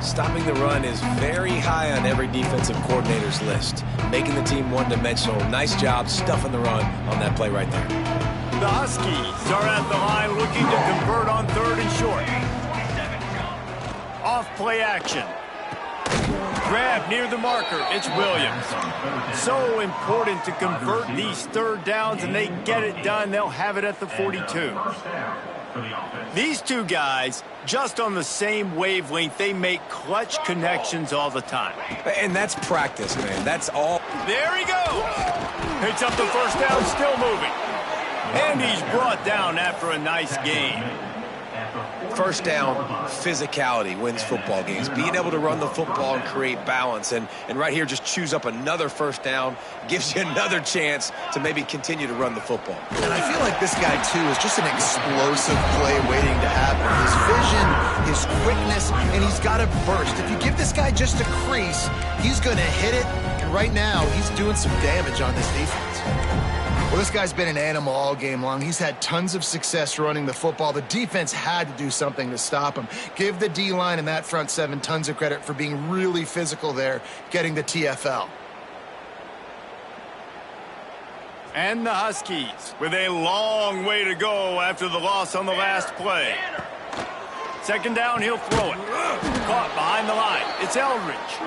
B: Stopping the run is very high on every defensive coordinator's list. Making the team one-dimensional. Nice job stuffing the run on that play right there.
A: The Huskies are at the line looking to convert on 3rd and short. Off play action. Grab near the marker. It's Williams. So important to convert these 3rd downs, and they get it done. They'll have it at the 42. These two guys, just on the same wavelength, they make clutch connections all the time.
B: And that's practice, man. That's all.
A: There he goes. Picks up the first down, still moving. And he's brought down after a nice gain.
B: First down, physicality wins football games. Being able to run the football and create balance. And right here, just choose up another first down, gives you another chance to maybe continue to run the football.
C: And I feel like this guy, too, is just an explosive play waiting to happen. His vision, his quickness, and he's got a burst. If you give this guy just a crease, he's going to hit it. And right now, he's doing some damage on this defense. Well, this guy's been an animal all game long. He's had tons of success running the football. The defense had to do something to stop him. Give the D-line and that front 7 tons of credit for being really physical there, getting the TFL.
A: And the Huskies with a long way to go after the loss on the last play. 2nd down, he'll throw it. Caught behind the line. It's Eldridge.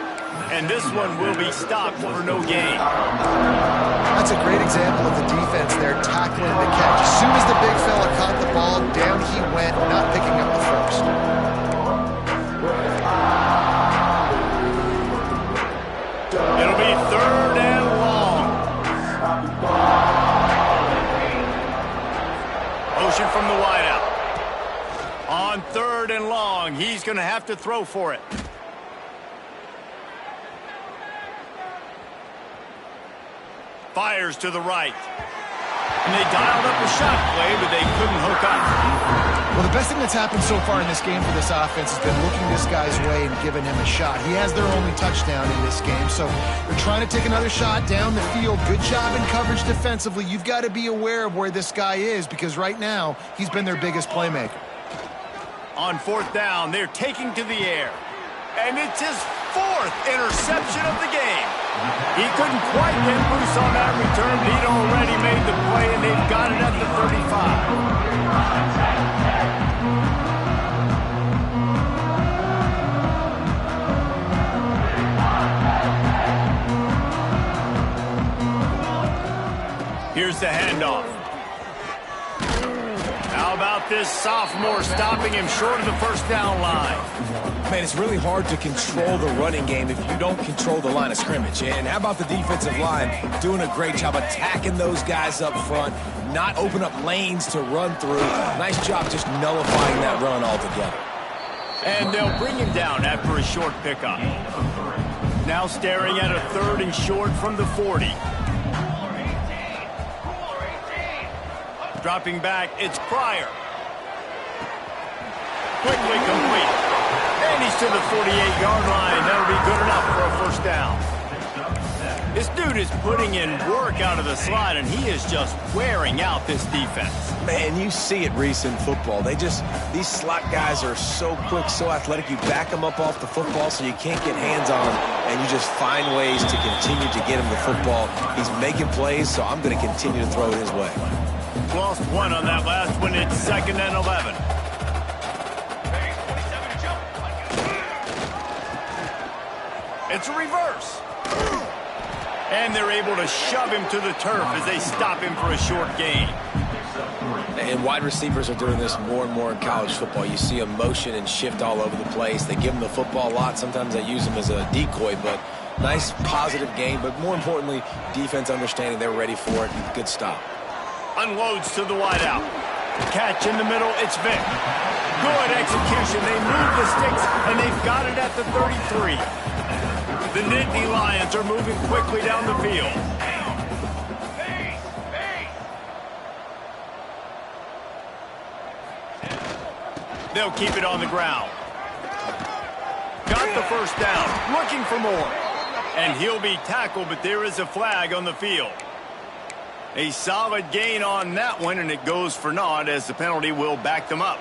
A: And this one will be stopped for no gain.
C: That's a great example of the defense there tackling the catch. As soon as the big fella caught the ball, down he went, not picking up the first.
A: It'll be 3rd and long. Motion from the wideout. On 3rd and long, he's going to have to throw for it. Fires to the right. And they dialed up a shot play, but they couldn't hook up.
C: Well, the best thing that's happened so far in this game for this offense has been looking this guy's way and giving him a shot. He has their only touchdown in this game, so they're trying to take another shot down the field. Good job in coverage defensively. You've got to be aware of where this guy is because right now he's been their biggest playmaker. On 4th down, they're taking to the air. And it's his 4th interception of the game. He couldn't quite get loose on that return, but he'd already made the play, and they've got it at the 35.
A: Here's the handoff. How about this sophomore stopping him short of the first down line?
B: Man, it's really hard to control the running game if you don't control the line of scrimmage. And how about the defensive line doing a great job attacking those guys up front, not open up lanes to run through. Nice job just nullifying that run altogether.
A: And they'll bring him down after a short pickup. Now staring at a 3rd and short from the 40. Dropping back, it's Pryor. Quickly complete. And he's to the 48-yard line. That'll be good enough for a first down. This dude is putting in work out of the slot, and he is just wearing out this defense.
B: Man, you see it, Reese, in football. These slot guys are so quick, so athletic. You back them up off the football so you can't get hands on them, and you just find ways to continue to get him the football. He's making plays, so I'm going to continue to throw it his way.
A: Lost one on that last one. It's 2nd and 11. It's a reverse. And they're able to shove him to the turf as they stop him for a short gain.
B: And wide receivers are doing this more and more in college football. You see them motion and shift all over the place. They give them the football a lot. Sometimes they use them as a decoy, but nice positive gain. But more importantly, defense understanding they're ready for it. Good stop.
A: Unloads to the wideout. Catch in the middle, it's Vick. Good execution. They move the sticks, and they've got it at the 33. The Nittany Lions are moving quickly down the field. They'll keep it on the ground. Got the first down, looking for more. And he'll be tackled, but there is a flag on the field. A solid gain on that one, and it goes for naught as the penalty will back them up.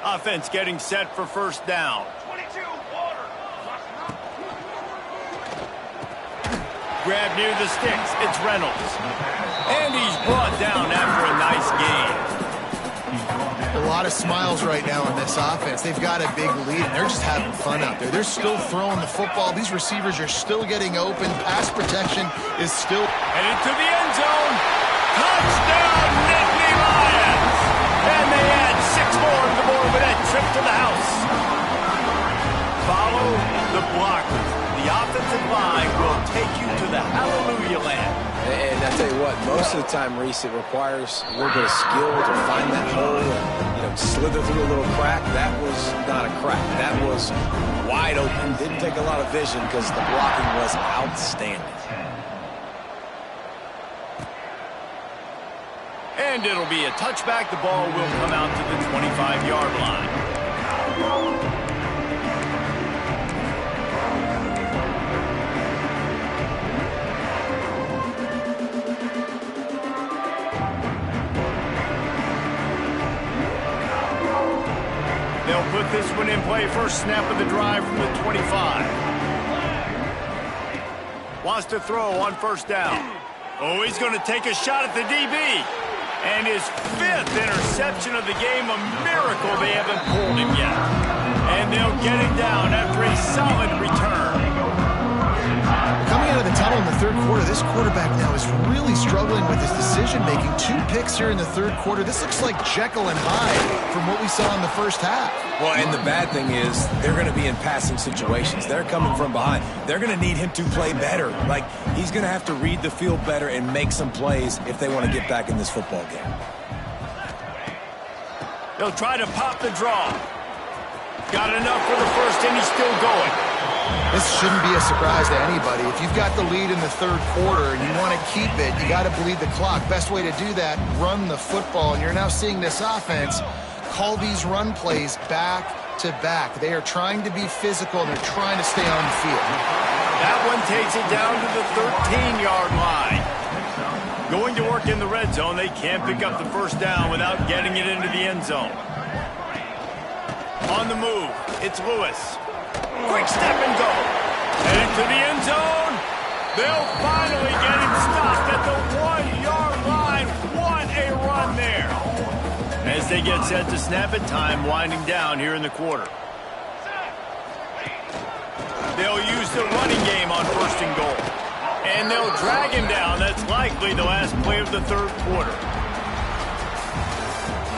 A: Offense getting set for first down. Grab near the sticks. It's Reynolds. And he's brought down after a nice gain.
C: A lot of smiles right now in this offense. They've got a big lead, and they're just having fun out there. They're still throwing the football. These receivers are still getting open. Pass protection is still...
A: Headed to the end zone. Touchdown, Nittany Lions! And they add 6 more to the board with that trip to the house. Follow the blockers. The offensive line will take you to the hallelujah land.
B: And I tell you what, most of the time, Reese, it requires a little bit of skill to find that hole and, slither through a little crack. That was not a crack. That was wide open. Didn't take a lot of vision because the blocking was outstanding.
A: And it'll be a touchback. The ball will come out to the 25-yard line. They'll put this one in play. First snap of the drive from the 25. Wants to throw on first down. Oh, he's going to take a shot at the DB. And his 5th interception of the game. A miracle they haven't pulled him yet. And they'll get him down after a solid return.
C: Coming out of the tunnel in the 3rd quarter, this quarterback now is really struggling with his decision-making. 2 picks here in the 3rd quarter. This looks like Jekyll and Hyde from what we saw in the first half.
B: Well, and the bad thing is they're going to be in passing situations. They're coming from behind. They're going to need him to play better. Like, he's going to have to read the field better and make some plays if they want to get back in this football game.
A: They'll try to pop the draw. Got enough for the first, and he's still going.
C: This shouldn't be a surprise to anybody. If you've got the lead in the 3rd quarter and you want to keep it, you got to bleed the clock. Best way to do that, run the football. And you're now seeing this offense call these run plays back to back. They are trying to be physical, and they're trying to stay on the field.
A: That one takes it down to the 13-yard line. Going to work in the red zone. They can't pick up the first down without getting it into the end zone. On the move, it's Lewis. Quick step and go. Headed to the end zone. They'll finally get him stopped at the 1-yard line. What a run there. As they get set to snap it, time winding down here in the quarter. They'll use the running game on 1st and goal. And they'll drag him down. That's it's likely the last play of the third quarter.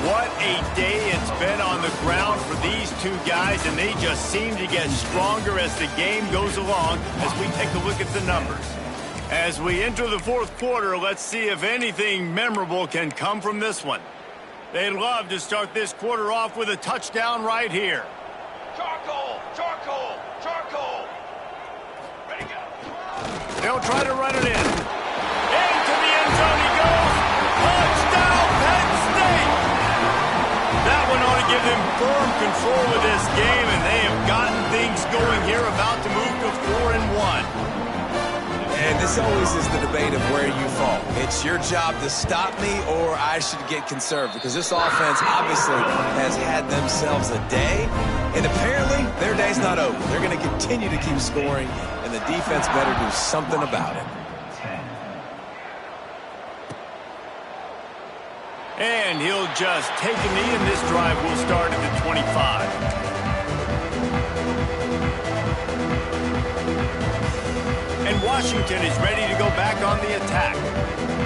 A: What a day it's been on the ground for these two guys, and they just seem to get stronger as the game goes along as we take a look at the numbers. As we enter the fourth quarter, let's see if anything memorable can come from this one. They'd love to start this quarter off with a touchdown right here.
D: Charcoal! Charcoal! Charcoal! Ready, go!
A: They'll try to run it in. Into the end zone he goes. Touchdown, Penn State! That one ought to give them firm control of this game, and they have gotten things going here, about to move to 4-1.
B: And this always is the debate of where you fall. It's your job to stop me, or I should get conserved, because this offense obviously has had themselves a day, and apparently their day's not over. They're going to continue to keep scoring, and the defense better do something about it.
A: And he'll just take a knee, and this drive will start at the 25. And Washington is ready to go back on the attack.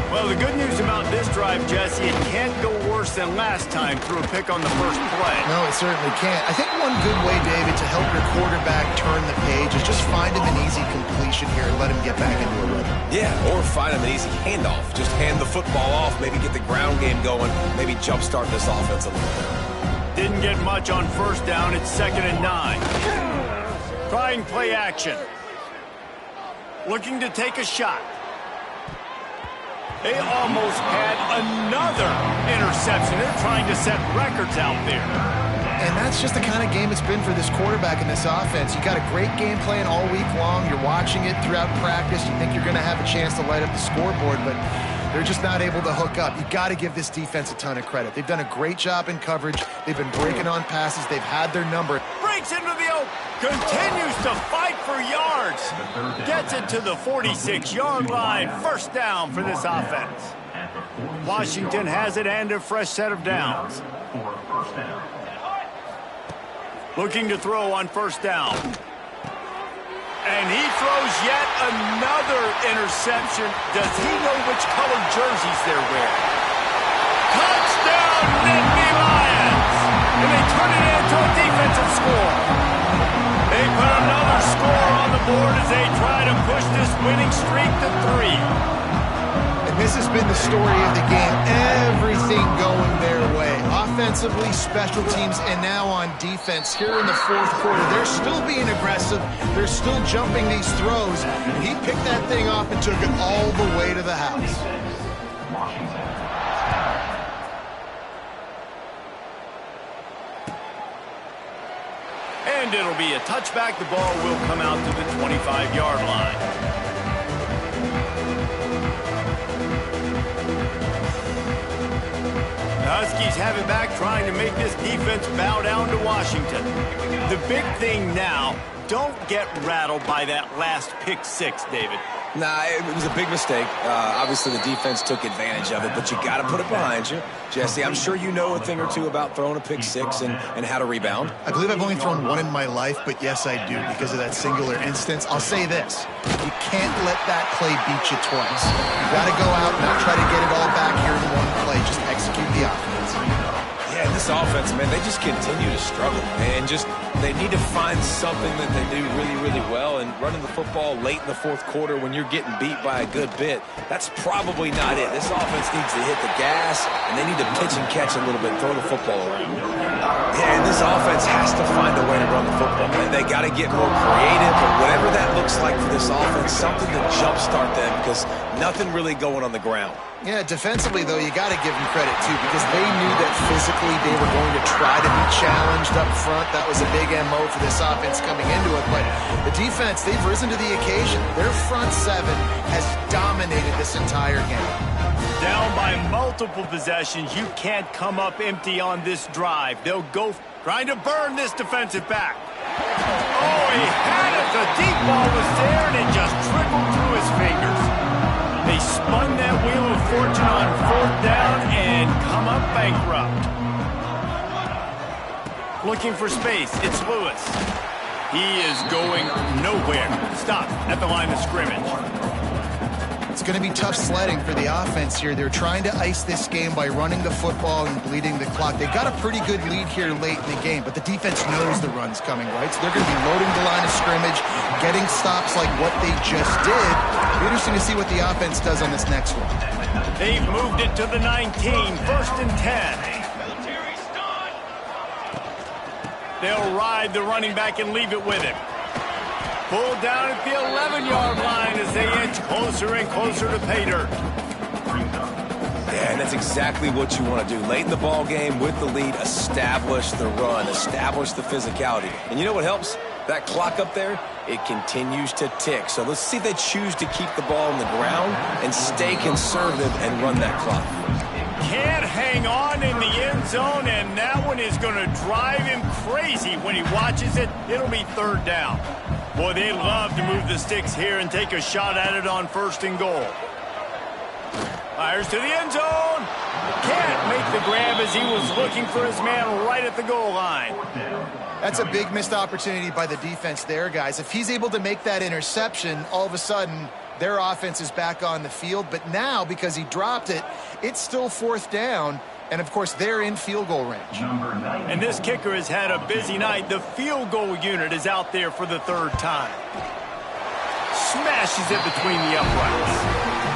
A: Well, the good news about this drive, Jesse, it can't go worse than last time through a pick on the first play.
C: No, it certainly can't. I think one good way, David, to help your quarterback turn the page is just find him an easy completion here and let him get back into a rhythm.
B: Yeah, or find him an easy handoff. Just hand the football off, maybe get the ground game going, maybe jumpstart this offense a little bit.
A: Didn't get much on first down. It's 2nd and 9. Trying play action. Looking to take a shot. They almost had another interception. They're trying to set records out there.
C: And that's just the kind of game it's been for this quarterback in this offense. You got a great game plan all week long. You're watching it throughout practice. You think you're going to have a chance to light up the scoreboard, but they're just not able to hook up. You got to give this defense a ton of credit. They've done a great job in coverage. They've been breaking on passes. They've had their number.
A: Breaks into the open. Continues to fight for yards. Gets it to the 46-yard line. First down for this offense. Washington has it and a fresh set of downs. Looking to throw on first down. And he throws yet another interception. Does he know which colored jerseys they're wearing? Touchdown, Nittany Lions! And they turn it into a defensive score. They put another score on the board as they try to push this winning streak to 3.
C: And this has been the story of the game. Everything going their way. Offensively, special teams, and now on defense here in the fourth quarter. They're still being aggressive. They're still jumping these throws. And he picked that thing off and took it all the way to the house.
A: And it'll be a touchback. The ball will come out to the 25-yard line. The Huskies have it back, trying to make this defense bow down to Washington. The big thing now, don't get rattled by that last pick six, David.
B: Nah, it was a big mistake. Obviously, the defense took advantage of it, but you got to put it behind you. Jesse, I'm sure you know a thing or two about throwing a pick six and how to rebound.
C: I believe I've only thrown one in my life, but yes, I do, because of that singular instance. I'll say this. You can't let that play beat you twice. You got to go out and not try to get it all back here in one play. Just execute the offense.
B: Yeah, this offense, man, they just continue to struggle. And just, they need to find something that they do really, really well. And running the football late in the fourth quarter when you're getting beat by a good bit, that's probably not it. This offense needs to hit the gas, and they need to pitch and catch a little bit, throw the football around. Yeah, and this offense has to find a way to run the football. They got to get more creative, or whatever that looks like for this offense, something to jumpstart them, because nothing really going on the ground.
C: Yeah, defensively, though, you got to give them credit, too, because they knew that physically they were going to try to be challenged up front. That was a big MO for this offense coming into it. But the defense, they've risen to the occasion. Their front seven has dominated this entire game.
A: Down by multiple possessions, you can't come up empty on this drive. They'll go trying to burn this defensive back. Oh, he had it. The deep ball was there, and it just trickled through his fingers. They spun that wheel of fortune on fourth down and come up bankrupt. Looking for space. It's Lewis. He is going nowhere. Stop at the line of scrimmage.
C: it's going to be tough sledding for the offense here. They're trying to ice this game by running the football and bleeding the clock. They've got a pretty good lead here late in the game, but the defense knows the run's coming, right? So they're going to be loading the line of scrimmage, getting stops like what they just did. It'll be interesting to see what the offense does on this next one.
A: They've moved it to the 19, 1st and 10. They'll ride the running back and leave it with him. Pulled down at the 11-yard line as they inch closer and closer to pay dirt.
B: Yeah, and that's exactly what you want to do. Late in the ball game with the lead, establish the run, establish the physicality. And you know what helps? That clock up there, it continues to tick. So let's see if they choose to keep the ball on the ground and stay conservative and run that clock.
A: Can't hang on in the end zone, and that one is going to drive him crazy when he watches it. It'll be 3rd down. Boy, they love to move the sticks here and take a shot at it on 1st and goal. Fires to the end zone. Can't make the grab as he was looking for his man right at the goal line.
C: That's a big missed opportunity by the defense there, guys. If he's able to make that interception, all of a sudden their offense is back on the field. But now, because he dropped it, it's still 4th down. And, of course, they're in field goal range.
A: And this kicker has had a busy night. The field goal unit is out there for the 3rd time. Smashes it between the uprights.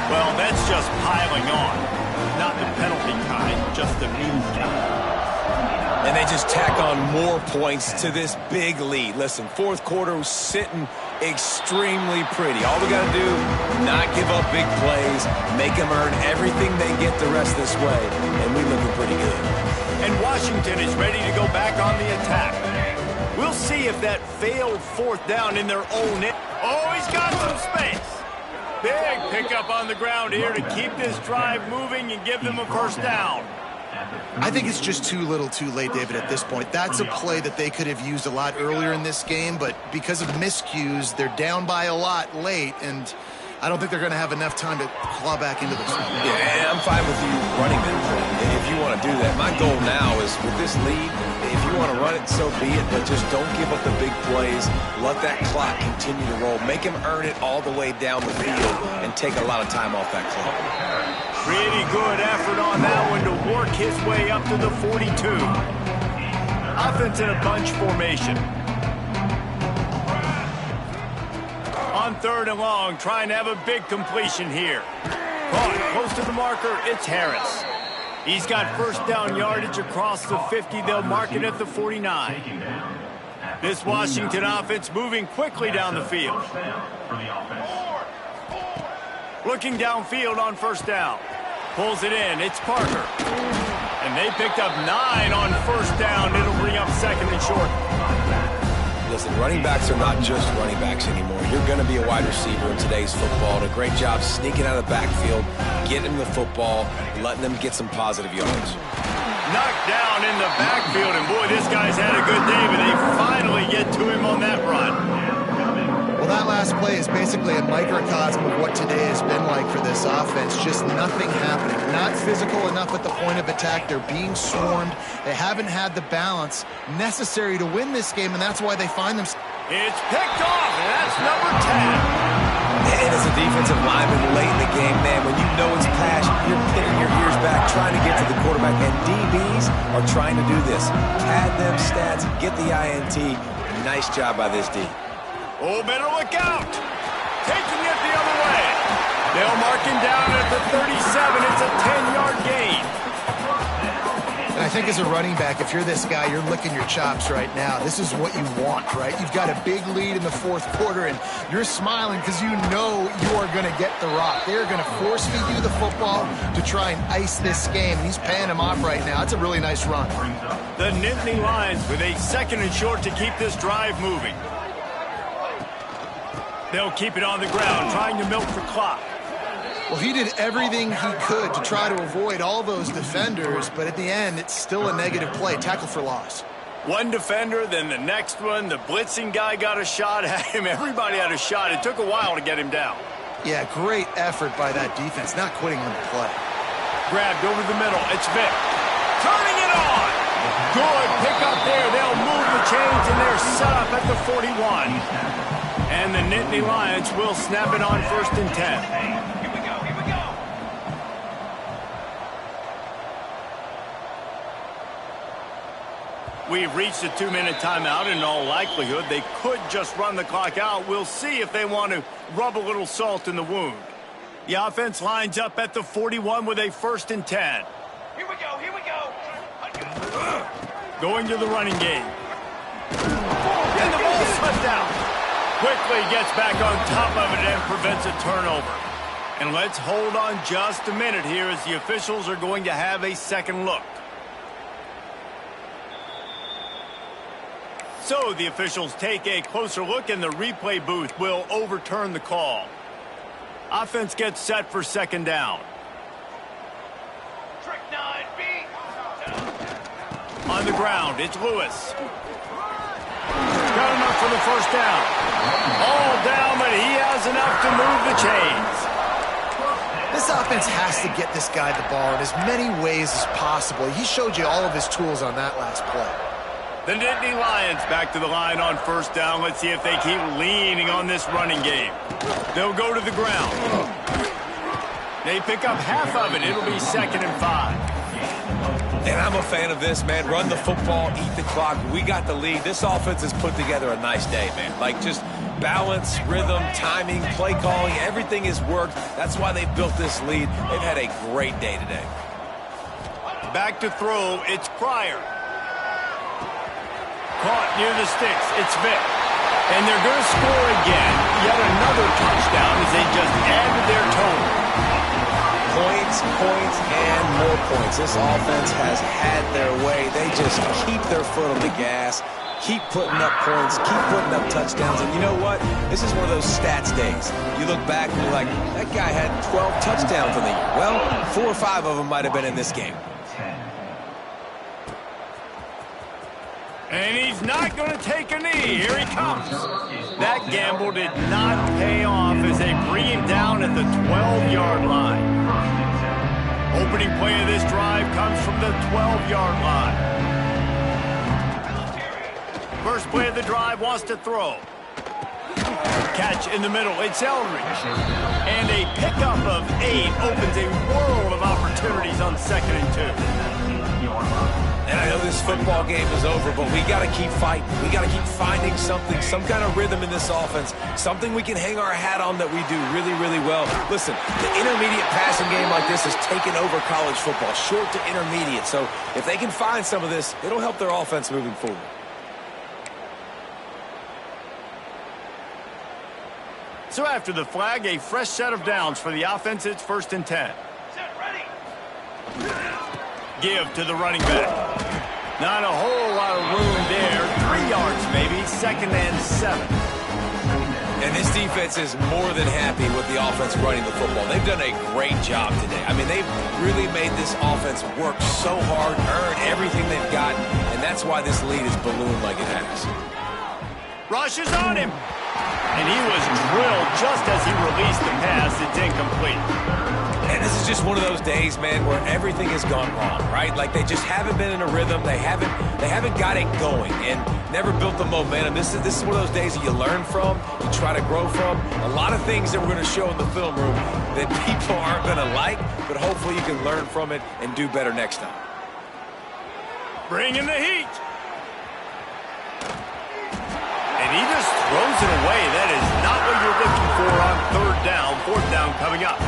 A: Well, that's just piling on. Not the penalty kind, just the mean kind.
B: And they just tack on more points to this big lead. Listen, 4th quarter was sitting extremely pretty. All we got to do, not give up big plays, make them earn everything they get the rest of this way, and we're looking pretty good.
A: And Washington is ready to go back on the attack. We'll see if that failed 4th down in their own end. Oh, he's got some space. Big pickup on the ground here to keep this drive moving and give them a 1st down.
C: I think it's just too little too late, David, at this point. That's a play that they could have used a lot earlier in this game, but because of miscues, they're down by a lot late, and I don't think they're going to have enough time to claw back into this one.
B: Yeah, and I'm fine with you running them if you want to do that. My goal now is with this lead, if you want to run it, so be it, but just don't give up the big plays. Let that clock continue to roll. Make him earn it all the way down the field and take a lot of time off that clock.
A: Pretty good effort on that one to work his way up to the 42. Offense in a bunch formation. On 3rd and long, trying to have a big completion here. Caught close to the marker, it's Harris. He's got 1st down yardage across the 50. They'll mark it at the 49. This Washington offense moving quickly down the field. Looking downfield on 1st down. Pulls it in. It's Parker. And they picked up 9 on 1st down. It'll bring up 2nd and short.
B: Listen, running backs are not just running backs anymore. You're going to be a wide receiver in today's football. Did a great job sneaking out of the backfield, getting them the football, letting them get some positive yards.
A: Knocked down in the backfield, and boy, this guy's had a good day, but they finally get to him on that run.
C: Well, that last play is basically a microcosm of what today has been like for this offense. Just nothing happening. Not physical enough at the point of attack. They're being swarmed. They haven't had the balance necessary to win this game, and that's why they find themselves.
A: It's picked off, and that's number 10.
B: And as a defensive lineman late in the game, man, when you know it's pass, you're pinning your ears back, trying to get to the quarterback, and DBs are trying to do this. Pad them stats, get the INT. Nice job by this D.
A: Oh, better look out. Taking it the other way. They'll mark him down at the 37. It's a 10-yard gain.
C: And I think as a running back, if you're this guy, you're licking your chops right now. This is what you want, right? You've got a big lead in the 4th quarter, and you're smiling because you know you are going to get the rock. They're going to force feed you the football to try and ice this game. He's paying him off right now. It's a really nice run.
A: The Nittany Lions with a 2nd and short to keep this drive moving. They'll keep it on the ground, trying to milk for clock.
C: Well, he did everything he could to try to avoid all those defenders, but at the end, it's still a negative play. Tackle for loss.
A: One defender, then the next one. The blitzing guy got a shot at him. Everybody had a shot. It took a while to get him down.
C: Yeah, great effort by that defense, not quitting on the play.
A: Grabbed over the middle. It's Vick. Turning it on. Good pickup there. They'll move the chains, and they're set up at the 41. And the Nittany Lions will snap it on 1st and 10. We've reached a 2-minute timeout. In all likelihood, they could just run the clock out. We'll see if they want to rub a little salt in the wound. The offense lines up at the 41 with a 1st and 10.
D: Here we go, here we go.
A: Going to the running game. And the ball's slipped out. Quickly gets back on top of it and prevents a turnover. And let's hold on just a minute here as the officials are going to have a second look. So the officials take a closer look and the replay booth will overturn the call. Offense gets set for 2nd down.
D: Trick 9B.
A: On the ground, it's Lewis. Got enough for the 1st down. All down, but he has enough to move the chains.
C: This offense has to get this guy the ball in as many ways as possible. He showed you all of his tools on that last play.
A: The Nittany Lions back to the line on 1st down. Let's see if they keep leaning on this running game. They'll go to the ground. They pick up half of it. It'll be 2nd and 5.
B: And I'm a fan of this, man. Run the football, eat the clock. We got the lead. This offense has put together a nice day, man. Like, just balance, rhythm, timing, play calling, everything has worked. That's why they've built this lead. They've had a great day today.
A: Back to throw, it's Pryor. Caught near the sticks, it's Vick. And they're going to score again. Yet another touchdown as they just added their total.
B: Points, points, and more points. This offense has had their way. They just keep their foot on the gas, keep putting up points, keep putting up touchdowns. And you know what? This is one of those stats days. You look back and you're like, that guy had 12 touchdowns in the year. Well, 4 or 5 of them might have been in this game.
A: And he's not going to take a knee. Here he comes. That gamble did not pay off as they bring him down at the 12-yard line. Opening play of this drive comes from the 12-yard line. First play of the drive wants to throw. Catch in the middle. It's Eldridge. And a pickup of 8 opens a world of opportunities on 2nd and 2.
B: And I know this football game is over, but we got to keep fighting. We got to keep finding something, some kind of rhythm in this offense, something we can hang our hat on that we do really, really well. Listen, the intermediate passing game like this has taken over college football, short to intermediate. So if they can find some of this, it'll help their offense moving forward.
A: So after the flag, a fresh set of downs for the offense. It's 1st and 10.
D: Set, ready.
A: Give to the running back. Not a whole lot of room there. 3 yards maybe. 2nd and 7.
B: And this defense is more than happy with the offense running the football. They've done a great job today. I mean, they've really made this offense work so hard, earn everything they've got, and that's why this lead is ballooned like it has.
A: Rushes on him. And he was drilled just as he released the pass. It's incomplete.
B: And this is just one of those days, man, where everything has gone wrong, right? Like they just haven't been in a rhythm. They haven't got it going and never built the momentum. This is one of those days that you learn from, you try to grow from. A lot of things that we're going to show in the film room that people aren't going to like, but hopefully you can learn from it and do better next time.
A: Bring in the heat. And he just throws it away. That is not what you're looking for on 3rd down. 4th down coming up.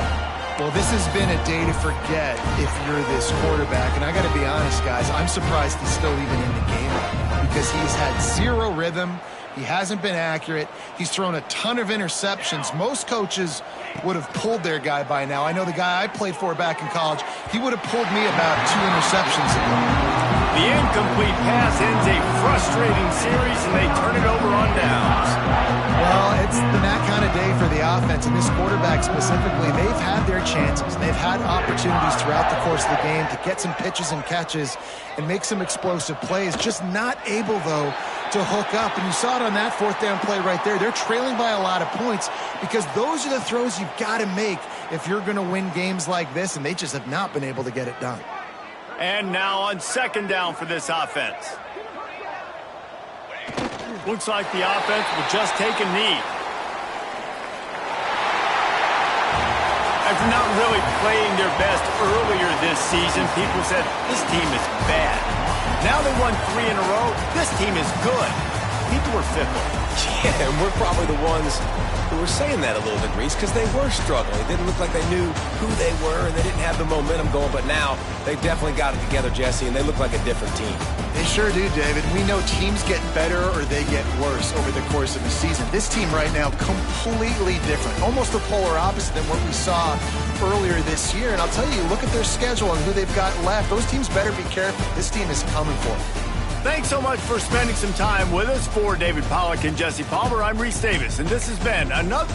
C: Well, this has been a day to forget if you're this quarterback. And I got to be honest, guys, I'm surprised he's still even in the game right now because he's had 0 rhythm. He hasn't been accurate. He's thrown a ton of interceptions. Most coaches would have pulled their guy by now. I know the guy I played for back in college, he would have pulled me about 2 interceptions ago.
A: The incomplete pass ends a frustrating series, and they turn it over on downs.
C: Well, it's been that kind of day for the offense, and this quarterback specifically, they've had their chances. They've had opportunities throughout the course of the game to get some pitches and catches and make some explosive plays, just not able, though, to hook up. And you saw it on that 4th down play right there. They're trailing by a lot of points because those are the throws you've got to make if you're going to win games like this, and they just have not been able to get it done.
A: And now on 2nd down for this offense. Looks like the offense will just take a knee. A After not really playing their best earlier this season, people said, this team is bad. Now they won 3 in a row. This team is good. People were fickle.
B: Yeah, and we're probably the ones who were saying that a little bit, Reese, because they were struggling. It didn't look like they knew who they were, and they didn't have the momentum going. But now they definitely got it together, Jesse, and they look like a different team.
C: They sure do, David. We know teams get better or they get worse over the course of the season. This team right now, completely different. Almost the polar opposite than what we saw earlier this year. And I'll tell you, look at their schedule and who they've got left. Those teams better be careful. This team is coming for them.
A: Thanks so much for spending some time with us. For David Pollack and Jesse Palmer, I'm Reese Davis, and this has been another...